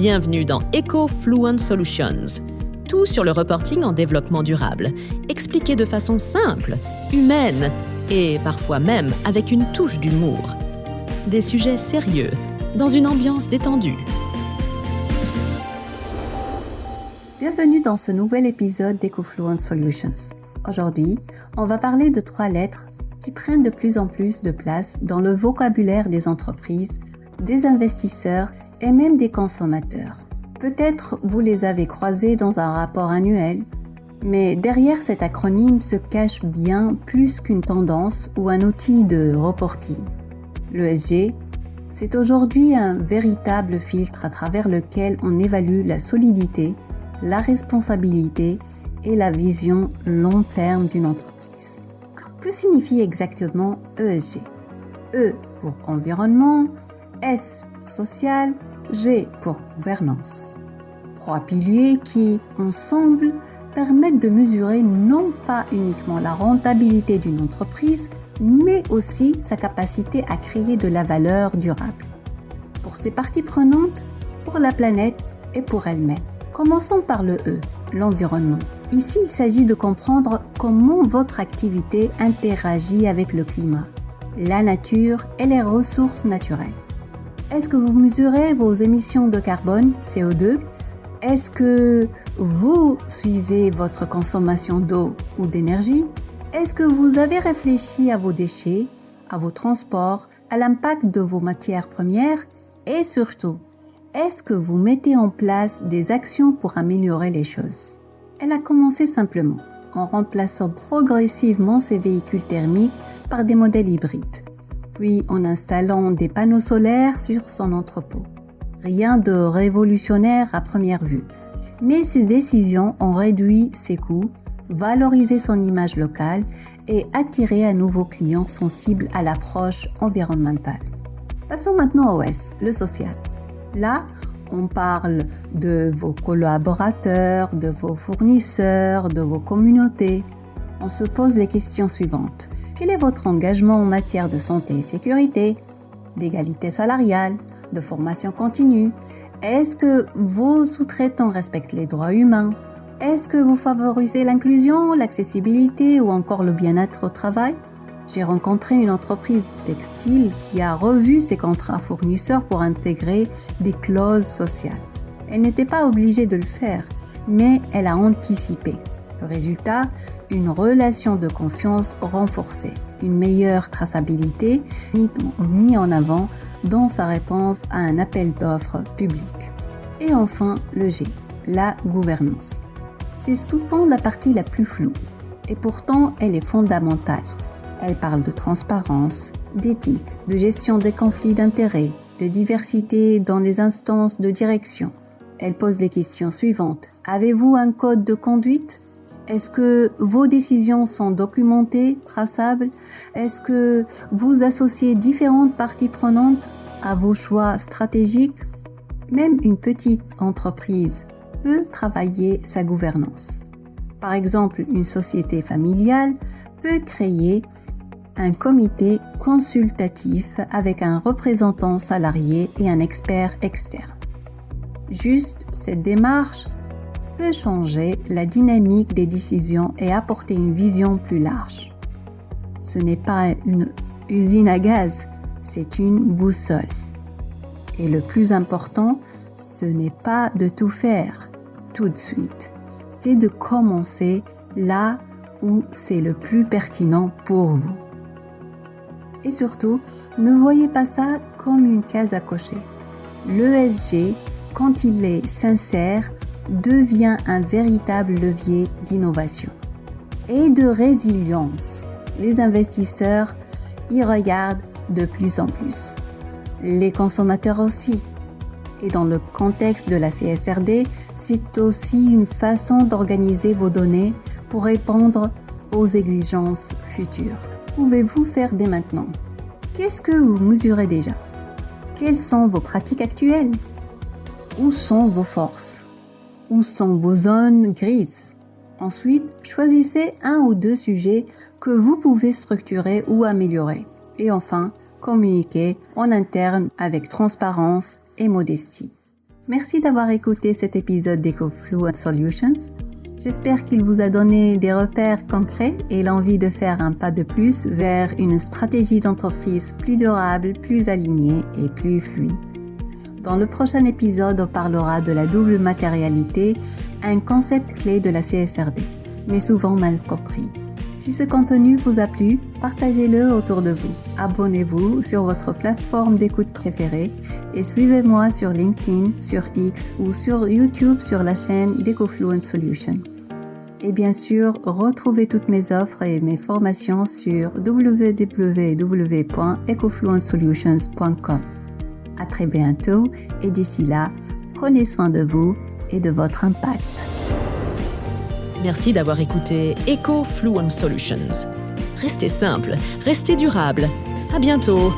Bienvenue dans EcoFluent Solutions. Tout sur le reporting en développement durable, expliqué de façon simple, humaine et parfois même avec une touche d'humour. Des sujets sérieux, dans une ambiance détendue. Bienvenue dans ce nouvel épisode d'EcoFluent Solutions. Aujourd'hui, on va parler de 3 lettres qui prennent de plus en plus de place dans le vocabulaire des entreprises, des investisseurs et même des consommateurs. Peut-être vous les avez croisés dans un rapport annuel, mais derrière cet acronyme se cache bien plus qu'une tendance ou un outil de reporting. L'ESG, c'est aujourd'hui un véritable filtre à travers lequel on évalue la solidité, la responsabilité et la vision long terme d'une entreprise. Que signifie exactement ESG ? E pour environnement, S pour social, G pour gouvernance. 3 piliers qui, ensemble, permettent de mesurer non pas uniquement la rentabilité d'une entreprise, mais aussi sa capacité à créer de la valeur durable. Pour ses parties prenantes, pour la planète et pour elle-même. Commençons par le E, l'environnement. Ici, il s'agit de comprendre comment votre activité interagit avec le climat, la nature et les ressources naturelles. Est-ce que vous mesurez vos émissions de carbone, CO2 ? Est-ce que vous suivez votre consommation d'eau ou d'énergie ? Est-ce que vous avez réfléchi à vos déchets, à vos transports, à l'impact de vos matières premières ? Et surtout, est-ce que vous mettez en place des actions pour améliorer les choses ? Elle a commencé simplement, en remplaçant progressivement ces véhicules thermiques par des modèles hybrides, puis en installant des panneaux solaires sur son entrepôt. Rien de révolutionnaire à première vue, mais ces décisions ont réduit ses coûts, valorisé son image locale et attiré un nouveau client sensible à l'approche environnementale. Passons maintenant au S, le social. Là, on parle de vos collaborateurs, de vos fournisseurs, de vos communautés. On se pose les questions suivantes. Quel est votre engagement en matière de santé et sécurité, d'égalité salariale, de formation continue? Est-ce que vos sous-traitants respectent les droits humains? Est-ce que vous favorisez l'inclusion, l'accessibilité ou encore le bien-être au travail? J'ai rencontré une entreprise textile qui a revu ses contrats fournisseurs pour intégrer des clauses sociales. Elle n'était pas obligée de le faire, mais elle a anticipé. Le résultat, une relation de confiance renforcée, une meilleure traçabilité mise en avant dans sa réponse à un appel d'offres public. Et enfin, le G, la gouvernance. C'est souvent la partie la plus floue, et pourtant elle est fondamentale. Elle parle de transparence, d'éthique, de gestion des conflits d'intérêts, de diversité dans les instances de direction. Elle pose les questions suivantes. Avez-vous un code de conduite ? Est-ce que vos décisions sont documentées, traçables ? Est-ce que vous associez différentes parties prenantes à vos choix stratégiques ? Même une petite entreprise peut travailler sa gouvernance. Par exemple, une société familiale peut créer un comité consultatif avec un représentant salarié et un expert externe. Juste cette démarche peut changer la dynamique des décisions et apporter une vision plus large. Ce n'est pas une usine à gaz, c'est une boussole. Et le plus important, ce n'est pas de tout faire tout de suite. C'est de commencer là où c'est le plus pertinent pour vous. Et surtout, ne voyez pas ça comme une case à cocher. L'ESG, quand il est sincère, devient un véritable levier d'innovation et de résilience. Les investisseurs y regardent de plus en plus. Les consommateurs aussi. Et dans le contexte de la CSRD, c'est aussi une façon d'organiser vos données pour répondre aux exigences futures. Pouvez-vous faire dès maintenant? Qu'est-ce que vous mesurez déjà? Quelles sont vos pratiques actuelles? Où sont vos forces? Où sont vos zones grises? Ensuite, choisissez 1 ou 2 sujets que vous pouvez structurer ou améliorer. Et enfin, communiquez en interne avec transparence et modestie. Merci d'avoir écouté cet épisode d'EcoFluent Solutions. J'espère qu'il vous a donné des repères concrets et l'envie de faire un pas de plus vers une stratégie d'entreprise plus durable, plus alignée et plus fluide. Dans le prochain épisode, on parlera de la double matérialité, un concept clé de la CSRD, mais souvent mal compris. Si ce contenu vous a plu, partagez-le autour de vous. Abonnez-vous sur votre plateforme d'écoute préférée et suivez-moi sur LinkedIn, sur X ou sur YouTube sur la chaîne d'EcoFluent Solutions. Et bien sûr, retrouvez toutes mes offres et mes formations sur www.ecofluentsolutions.com. À très bientôt et d'ici là, prenez soin de vous et de votre impact. Merci d'avoir écouté EcoFluent Solutions. Restez simple, restez durable. À bientôt.